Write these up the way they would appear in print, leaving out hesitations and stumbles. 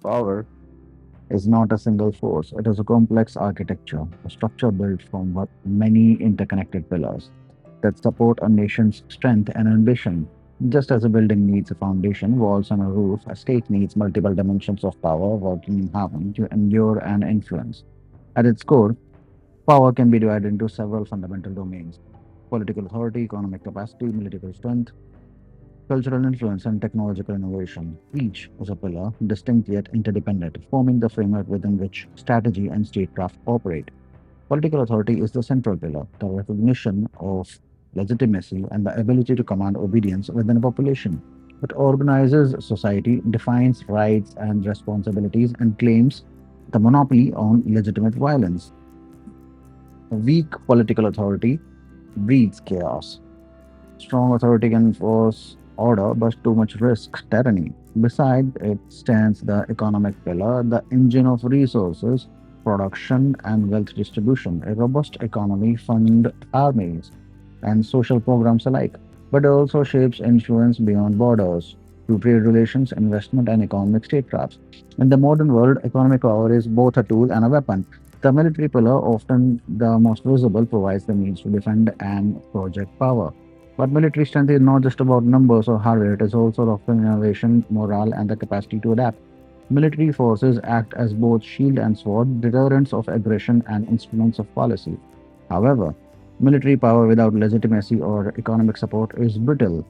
Power is not a single force, it is a complex architecture, a structure built from many interconnected pillars that support a nation's strength and ambition. Just as a building needs a foundation, walls, and a roof, a state needs multiple dimensions of power working in harmony to endure and influence. At its core, power can be divided into several fundamental domains: political authority, economic capacity, military strength, cultural influence, and technological innovation. Each is a pillar, distinct yet interdependent, forming the framework within which strategy and statecraft operate. Political authority is the central pillar, the recognition of legitimacy and the ability to command obedience within a population. It organizes society, defines rights and responsibilities, and claims the monopoly on legitimate violence. A weak political authority breeds chaos. Strong authority can enforce order, but too much risks tyranny. Beside it stands the economic pillar, the engine of resources, production, and wealth distribution. A robust economy funds armies and social programs alike, but it also shapes influence beyond borders through trade relations, investment, and economic statecrafts. In the modern world, economic power is both a tool and a weapon. The military pillar, often the most visible, provides the means to defend and project power. But military strength is not just about numbers or hardware, it is also often innovation, morale, and the capacity to adapt. Military forces act as both shield and sword, deterrents of aggression and instruments of policy. However, military power without legitimacy or economic support is brittle.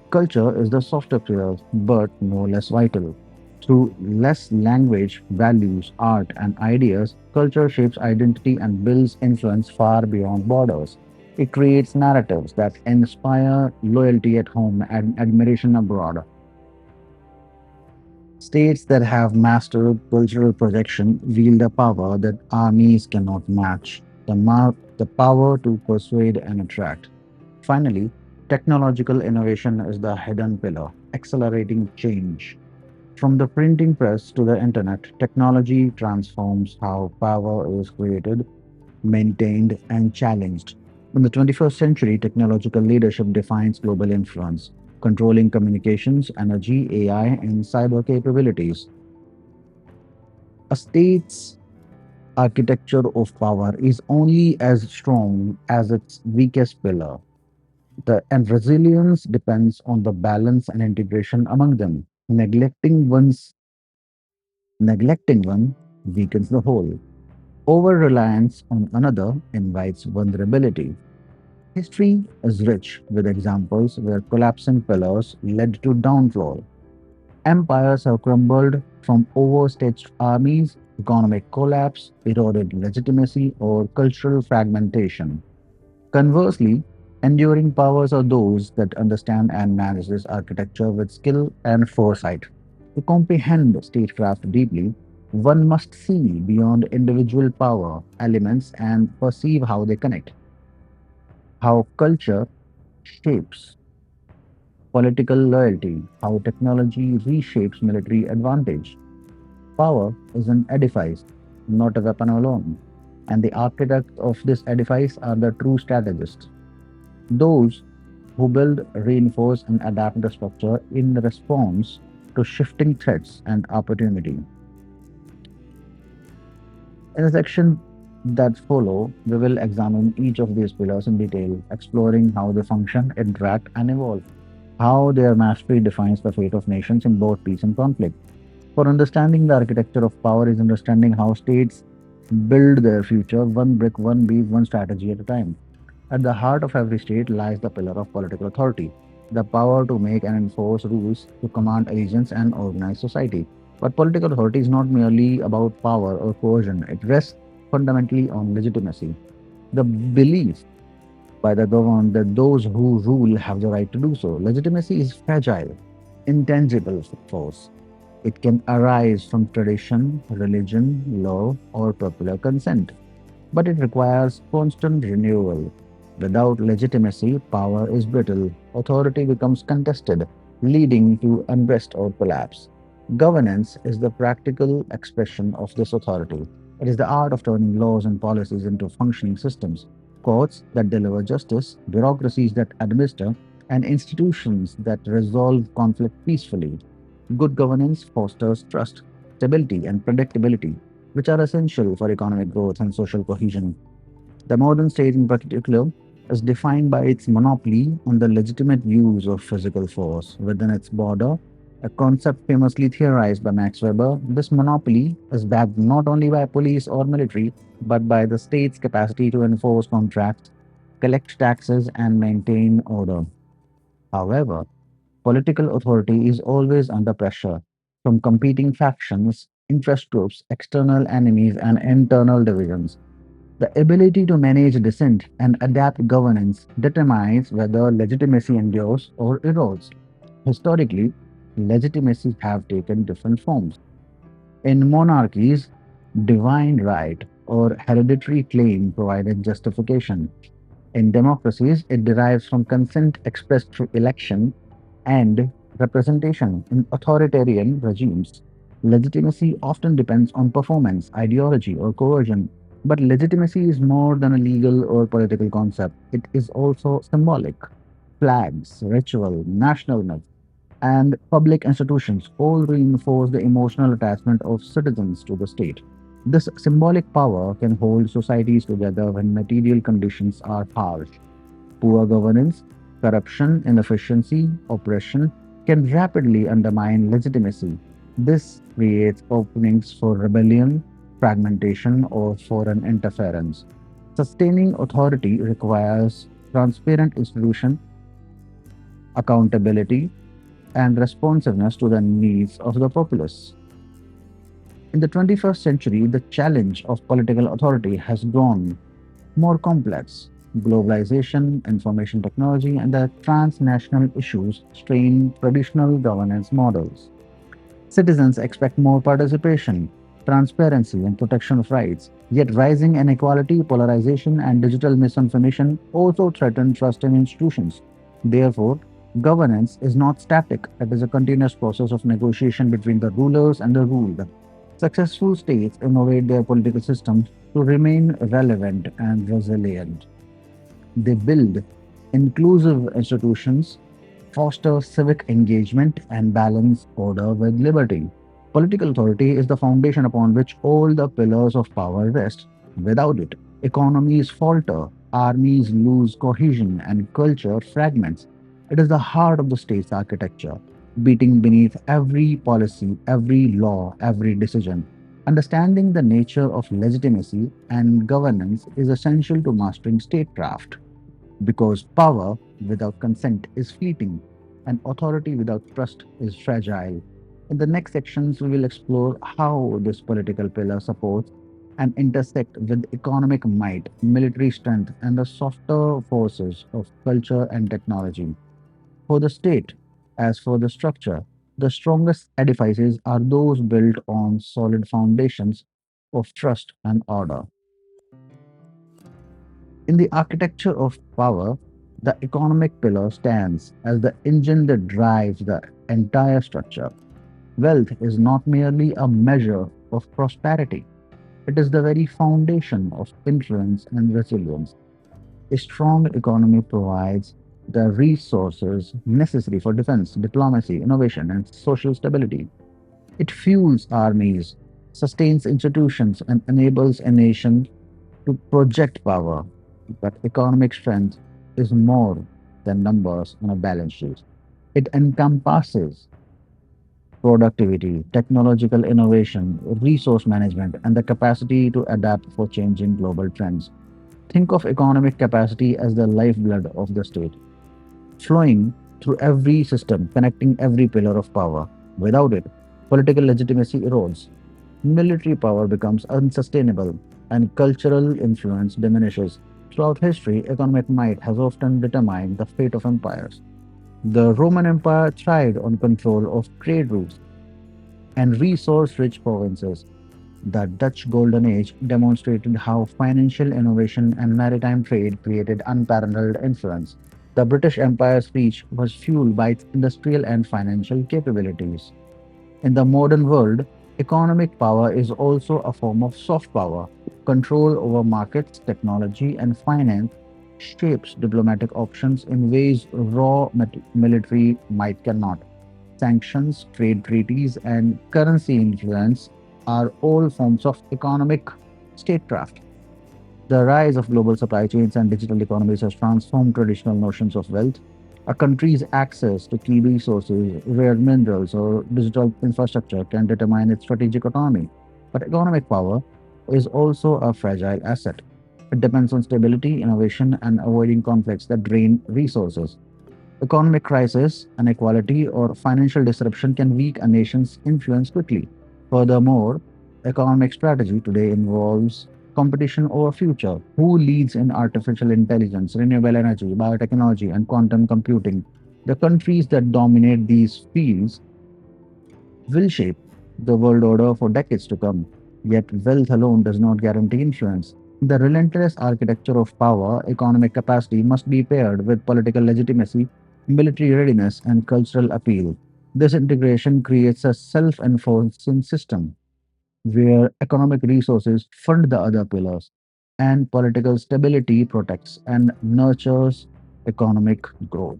Culture is the softer pillar, but no less vital. Through less language, values, art, and ideas, culture shapes identity and builds influence far beyond borders. It creates narratives that inspire loyalty at home and admiration abroad. States that have mastered cultural projection wield a power that armies cannot match, the power to persuade and attract. Finally, technological innovation is the hidden pillar, accelerating change. From the printing press to the internet, technology transforms how power is created, maintained, and challenged. In the 21st century, technological leadership defines global influence, controlling communications, energy, AI, and cyber capabilities. A state's architecture of power is only as strong as its weakest pillar. And resilience depends on the balance and integration among them. Neglecting one weakens the whole. Over reliance on another invites vulnerability. History is rich with examples where collapsing pillars led to downfall. Empires have crumbled from overstretched armies, economic collapse, eroded legitimacy, or cultural fragmentation. Conversely, enduring powers are those that understand and manage this architecture with skill and foresight. To comprehend statecraft deeply, one must see beyond individual power elements and perceive how they connect, how culture shapes political loyalty, how technology reshapes military advantage. Power is an edifice, not a weapon alone, and the architects of this edifice are the true strategists. Those who build, reinforce, and adapt the structure in response to shifting threats and opportunity. In the section that follow, we will examine each of these pillars in detail, exploring how they function, interact, and evolve, how their mastery defines the fate of nations in both peace and conflict. For understanding the architecture of power is understanding how states build their future, one brick, one beat, one strategy at a time. At the heart of every state lies the pillar of political authority, the power to make and enforce rules, to command allegiance and organize society. But political authority is not merely about power or coercion, it rests fundamentally on legitimacy, the belief by the governed that those who rule have the right to do so. Legitimacy is fragile, intangible force. It can arise from tradition, religion, law, or popular consent, but it requires constant renewal. Without legitimacy, power is brittle, authority becomes contested, leading to unrest or collapse. Governance is the practical expression of this authority. It is the art of turning laws and policies into functioning systems, courts that deliver justice, bureaucracies that administer, and institutions that resolve conflict peacefully. Good governance fosters trust. stability, and predictability, which are essential for economic growth and social cohesion. The modern state, in particular, is defined by its monopoly on the legitimate use of physical force within its border, a concept famously theorized by Max Weber. This monopoly is backed not only by police or military, but by the state's capacity to enforce contracts, collect taxes, and maintain order. However, political authority is always under pressure from competing factions, interest groups, external enemies, and internal divisions. The ability to manage dissent and adapt governance determines whether legitimacy endures or erodes. Historically, legitimacy have taken different forms. In monarchies, divine right or hereditary claim provided justification. In democracies, it derives from consent expressed through election and representation. In authoritarian regimes, legitimacy often depends on performance, ideology, or coercion. But legitimacy is more than a legal or political concept, it is also symbolic. Flags, ritual, national myths, and public institutions all reinforce the emotional attachment of citizens to the state. This symbolic power can hold societies together when material conditions are harsh. Poor governance, corruption, inefficiency, oppression can rapidly undermine legitimacy. This creates openings for rebellion, fragmentation, or foreign interference. Sustaining authority requires transparent institution, accountability, and responsiveness to the needs of the populace. In the 21st century, the challenge of political authority has grown more complex. Globalization, information technology, and the transnational issues strain traditional governance models. Citizens expect more participation, transparency, and protection of rights. Yet, rising inequality, polarization, and digital misinformation also threaten trust in institutions. Therefore, governance is not static, it is a continuous process of negotiation between the rulers and the ruled. Successful states innovate their political systems to remain relevant and resilient. They build inclusive institutions, foster civic engagement, and balance order with liberty. Political authority is the foundation upon which all the pillars of power rest. Without it, economies falter, armies lose cohesion, and culture fragments. It is the heart of the state's architecture, beating beneath every policy, every law, every decision. Understanding the nature of legitimacy and governance is essential to mastering statecraft because power without consent is fleeting and authority without trust is fragile. In the next sections, we will explore how this political pillar supports and intersect with economic might, military strength, and the softer forces of culture and technology. For the state, as for the structure, the strongest edifices are those built on solid foundations of trust and order. In the architecture of power, the economic pillar stands as the engine that drives the entire structure. Wealth is not merely a measure of prosperity, it is the very foundation of influence and resilience. A strong economy provides the resources necessary for defense, diplomacy, innovation, and social stability. It fuels armies, sustains institutions, and enables a nation to project power. But economic strength is more than numbers on a balance sheet. It encompasses productivity, technological innovation, resource management, and the capacity to adapt for changing global trends. Think of economic capacity as the lifeblood of the state, flowing through every system, connecting every pillar of power. Without it, political legitimacy erodes, military power becomes unsustainable, and cultural influence diminishes. Throughout history, economic might has often determined the fate of empires. The Roman Empire thrived on control of trade routes and resource rich provinces. The Dutch Golden Age demonstrated how financial innovation and maritime trade created unparalleled influence. The British Empire's reach was fueled by its industrial and financial capabilities. In the modern world, economic power is also a form of soft power. Control over markets, technology, and finance shapes diplomatic options in ways raw military might cannot. Sanctions, trade treaties, and currency influence are all forms of economic statecraft. The rise of global supply chains and digital economies has transformed traditional notions of wealth. A country's access to key resources, rare minerals, or digital infrastructure can determine its strategic autonomy. But economic power is also a fragile asset. It depends on stability, innovation, and avoiding conflicts that drain resources. Economic crisis, inequality, or financial disruption can weaken a nation's influence quickly. Furthermore, economic strategy today involves competition over future. Who leads in artificial intelligence, renewable energy, biotechnology, and quantum computing? The countries that dominate these fields will shape the world order for decades to come. Yet, wealth alone does not guarantee influence. The relentless architecture of power, economic capacity must be paired with political legitimacy, military readiness, and cultural appeal. This integration creates a self enforcing system where economic resources fund the other pillars, and political stability protects and nurtures economic growth.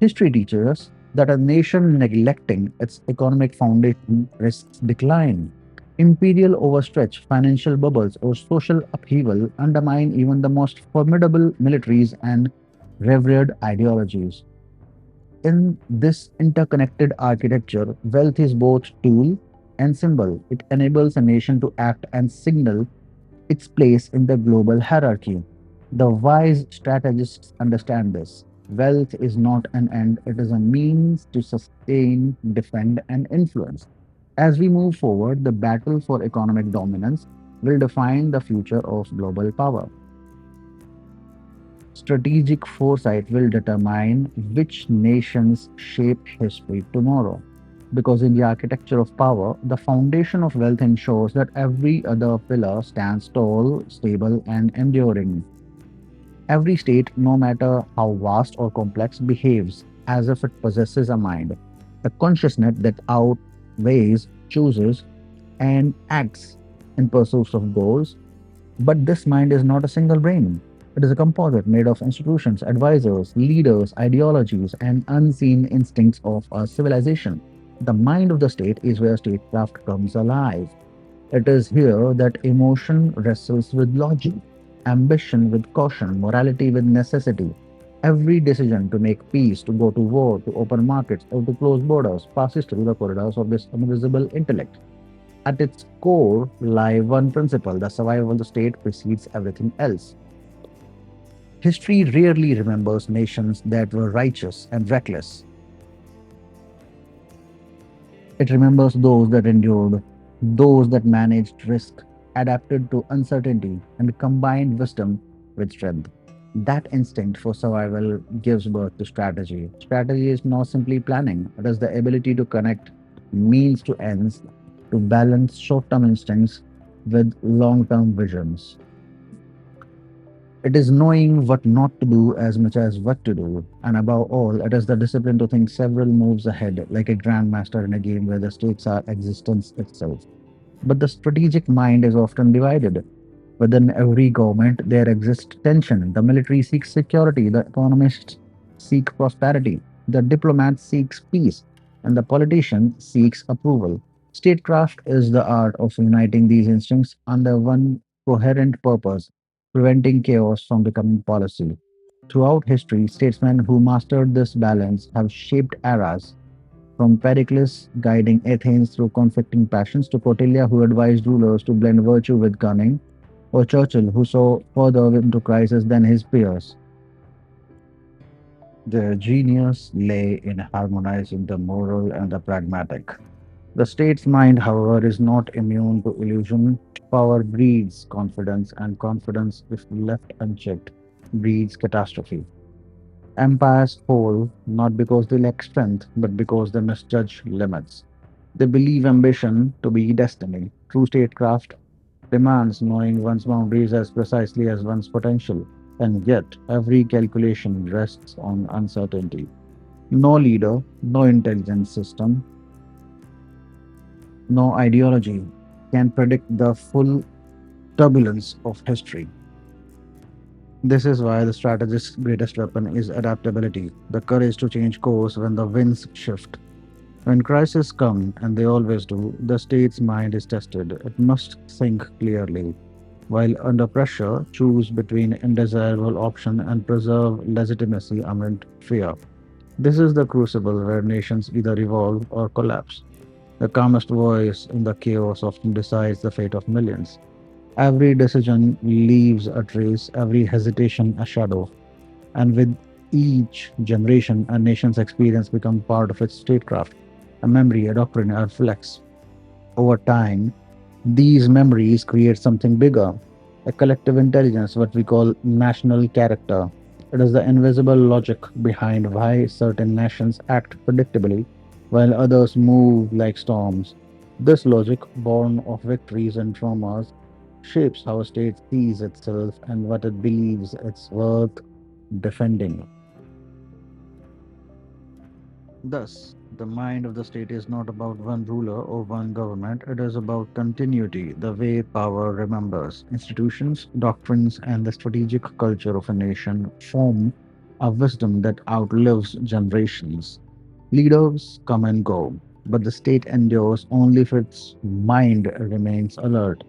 History teaches us that a nation neglecting its economic foundation risks decline. Imperial overstretch, financial bubbles, or social upheaval undermine even the most formidable militaries and revered ideologies. In this interconnected architecture, wealth is both tool and symbol. It enables a nation to act and signal its place in the global hierarchy. The wise strategists understand this. Wealth is not an end, it is a means to sustain, defend, and influence. As we move forward, the battle for economic dominance will define the future of global power. Strategic foresight will determine which nations shape history tomorrow. Because in the architecture of power, the foundation of wealth ensures that every other pillar stands tall, stable, and enduring. Every state, no matter how vast or complex, behaves as if it possesses a mind, a consciousness that outweighs, chooses, and acts in pursuit of goals. But this mind is not a single brain. It is a composite made of institutions, advisors, leaders, ideologies, and unseen instincts of a civilization. The mind of the state is where statecraft comes alive. It is here that emotion wrestles with logic, ambition with caution, morality with necessity. Every decision to make peace, to go to war, to open markets, or to close borders passes through the corridors of this invisible intellect. At its core lie one principle: the survival of the state precedes everything else. History rarely remembers nations that were righteous and reckless. It remembers those that endured, those that managed risk, adapted to uncertainty, and combined wisdom with strength. That instinct for survival gives birth to strategy. Strategy is not simply planning, it is the ability to connect means to ends, to balance short term instincts with long term visions. It is knowing what not to do as much as what to do. And above all, it is the discipline to think several moves ahead, like a grandmaster in a game where the stakes are existence itself. But the strategic mind is often divided. Within every government, there exists tension. The military seeks security, the economists seek prosperity, the diplomat seeks peace, and the politician seeks approval. Statecraft is the art of uniting these instincts under one coherent purpose, preventing chaos from becoming policy. Throughout history, statesmen who mastered this balance have shaped eras, from Pericles guiding Athens through conflicting passions to Cordelia, who advised rulers to blend virtue with cunning, or Churchill, who saw further into crisis than his peers. Their genius lay in harmonizing the moral and the pragmatic. The state's mind, however, is not immune to illusion. Power breeds confidence, and confidence, if left unchecked, breeds catastrophe. Empires fall not because they lack strength, but because they misjudge limits. They believe ambition to be destiny. True statecraft demands knowing one's boundaries as precisely as one's potential, and yet every calculation rests on uncertainty. No leader, no intelligence system, no ideology can predict the full turbulence of history. This is why the strategist's greatest weapon is adaptability, the courage to change course when the winds shift. When crises come, and they always do, the state's mind is tested. It must think clearly. While under pressure, choose between undesirable option and preserve legitimacy amid fear. This is the crucible where nations either evolve or collapse. The calmest voice in the chaos often decides the fate of millions. Every decision leaves a trace, every hesitation a shadow, and with each generation, a nation's experience becomes part of its statecraft, a memory, a doctrine, a reflex. Over time, these memories create something bigger, a collective intelligence, what we call national character. It is the invisible logic behind why certain nations act predictably while others move like storms. This logic, born of victories and traumas, shapes how a state sees itself and what it believes it's worth defending. Thus, the mind of the state is not about one ruler or one government, it is about continuity, the way power remembers. Institutions, doctrines, and the strategic culture of a nation form a wisdom that outlives generations. Leaders come and go, but the state endures only if its mind remains alert.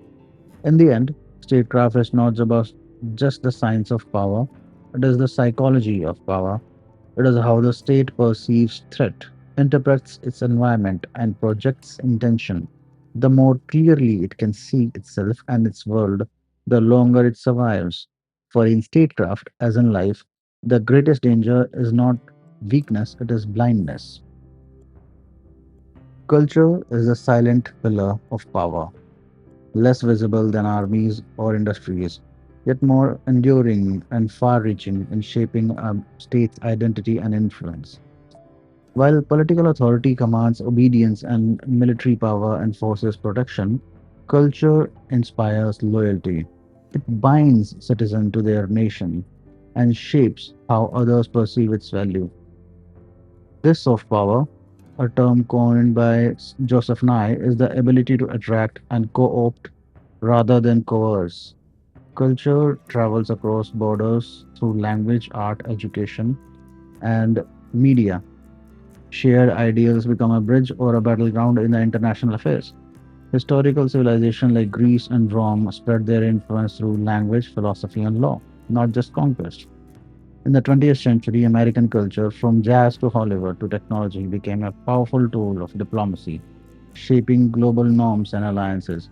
In the end, statecraft is not about just the science of power, it is the psychology of power. It is how the state perceives threat, interprets its environment, and projects intention. The more clearly it can see itself and its world, the longer it survives. For in statecraft, as in life, the greatest danger is not weakness, it is blindness. Culture is a silent pillar of power, less visible than armies or industries, yet more enduring and far reaching in shaping a state's identity and influence. While political authority commands obedience and military power enforces protection, culture inspires loyalty. It binds citizens to their nation and shapes how others perceive its value. This soft power, a term coined by Joseph Nye, is the ability to attract and co opt rather than coerce. Culture travels across borders through language, art, education, and media. Shared ideals become a bridge or a battleground in the international affairs. Historical civilizations like Greece and Rome spread their influence through language, philosophy, and law, not just conquest. In the 20th century, American culture, from jazz to Hollywood to technology, became a powerful tool of diplomacy, shaping global norms and alliances.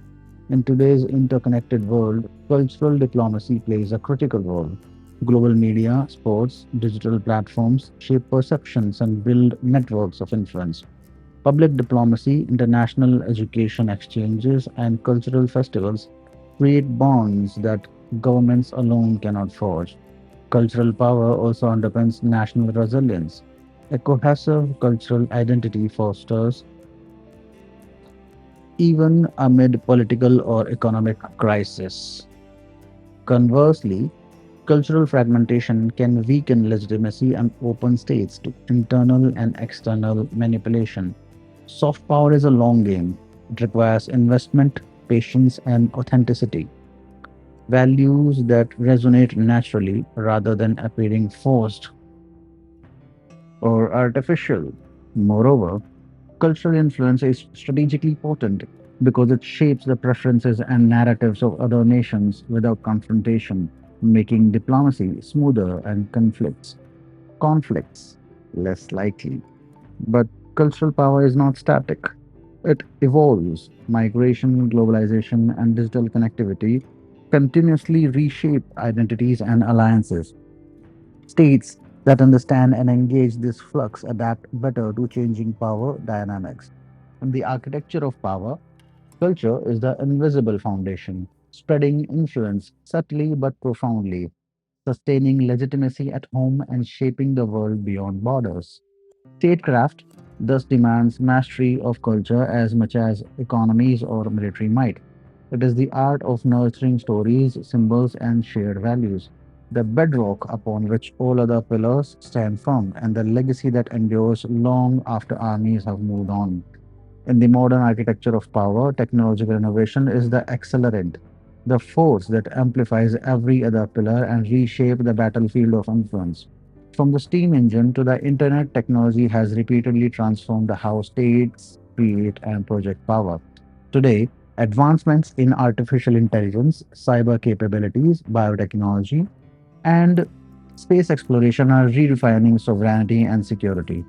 In today's interconnected world, cultural diplomacy plays a critical role. Global media, sports, digital platforms shape perceptions and build networks of influence. Public diplomacy, international education exchanges, and cultural festivals create bonds that governments alone cannot forge. Cultural power also underpins national resilience. A cohesive cultural identity fosters even amid political or economic crisis. Conversely, cultural fragmentation can weaken legitimacy and open states to internal and external manipulation. Soft power is a long game. It requires investment, patience, and authenticity, values that resonate naturally rather than appearing forced or artificial. Moreover, cultural influence is strategically potent because it shapes the preferences and narratives of other nations without confrontation, making diplomacy smoother and conflicts less likely. But cultural power is not static. It evolves. Migration, globalization, and digital connectivity continuously reshape identities and alliances. States that understand and engage this flux adapt better to changing power dynamics. In the architecture of power, culture is the invisible foundation, spreading influence subtly but profoundly, sustaining legitimacy at home and shaping the world beyond borders. Statecraft thus demands mastery of culture as much as economies or military might. It is the art of nurturing stories, symbols, and shared values, the bedrock upon which all other pillars stand firm, and the legacy that endures long after armies have moved on. In the modern architecture of power, technological innovation is the accelerant, the force that amplifies every other pillar and reshape the battlefield of influence. From the steam engine to the internet, technology has repeatedly transformed how states create and project power. Today, advancements in artificial intelligence, cyber capabilities, biotechnology, and space exploration are redefining sovereignty and security.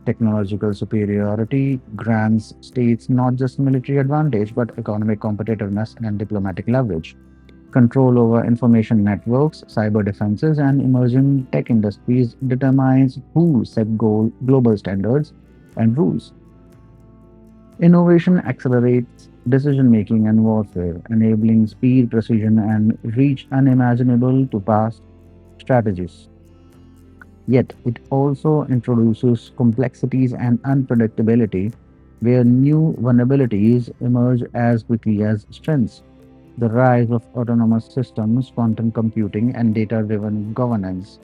Technological superiority grants states not just military advantage but economic competitiveness and diplomatic leverage. Control over information networks, cyber defenses, and emerging tech industries determines who set global standards and rules. Innovation accelerates decision making and warfare, enabling speed, precision, and reach unimaginable to past strategies. Yet, it also introduces complexities and unpredictability where new vulnerabilities emerge as quickly as strengths. The rise of autonomous systems, quantum computing, and data driven governance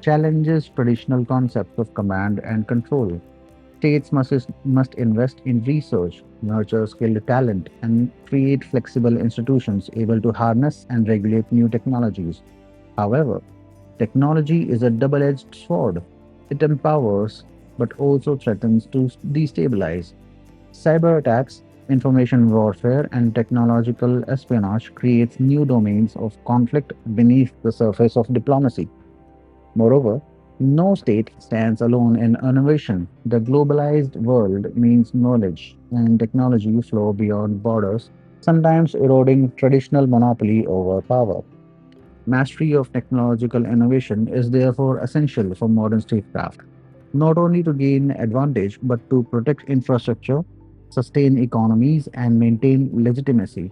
challenges traditional concepts of command and control. States must invest in research, nurture skilled talent, and create flexible institutions able to harness and regulate new technologies. However, technology is a double edged sword. It empowers but also threatens to destabilize. Cyber attacks, information warfare, and technological espionage creates new domains of conflict beneath the surface of diplomacy. Moreover, no state stands alone in innovation. The globalized world means knowledge and technology flow beyond borders, sometimes eroding traditional monopoly over power. Mastery of technological innovation is therefore essential for modern statecraft, not only to gain advantage but to protect infrastructure, sustain economies, and maintain legitimacy.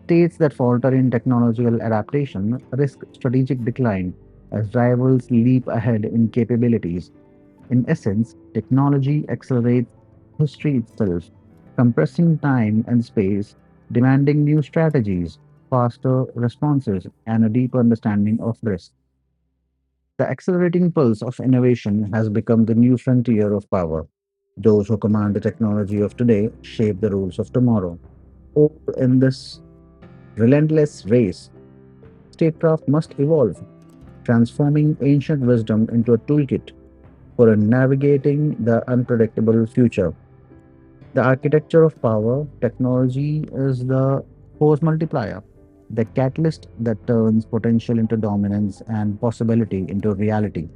States that falter in technological adaptation risk strategic decline as rivals leap ahead in capabilities. In essence, technology accelerates history itself, compressing time and space, demanding new strategies, faster responses, and a deeper understanding of risk. The accelerating pulse of innovation has become the new frontier of power. Those who command the technology of today shape the rules of tomorrow. All in this relentless race, statecraft must evolve, transforming ancient wisdom into a toolkit for navigating the unpredictable future. The architecture of power, technology is the force multiplier, the catalyst that turns potential into dominance and possibility into reality.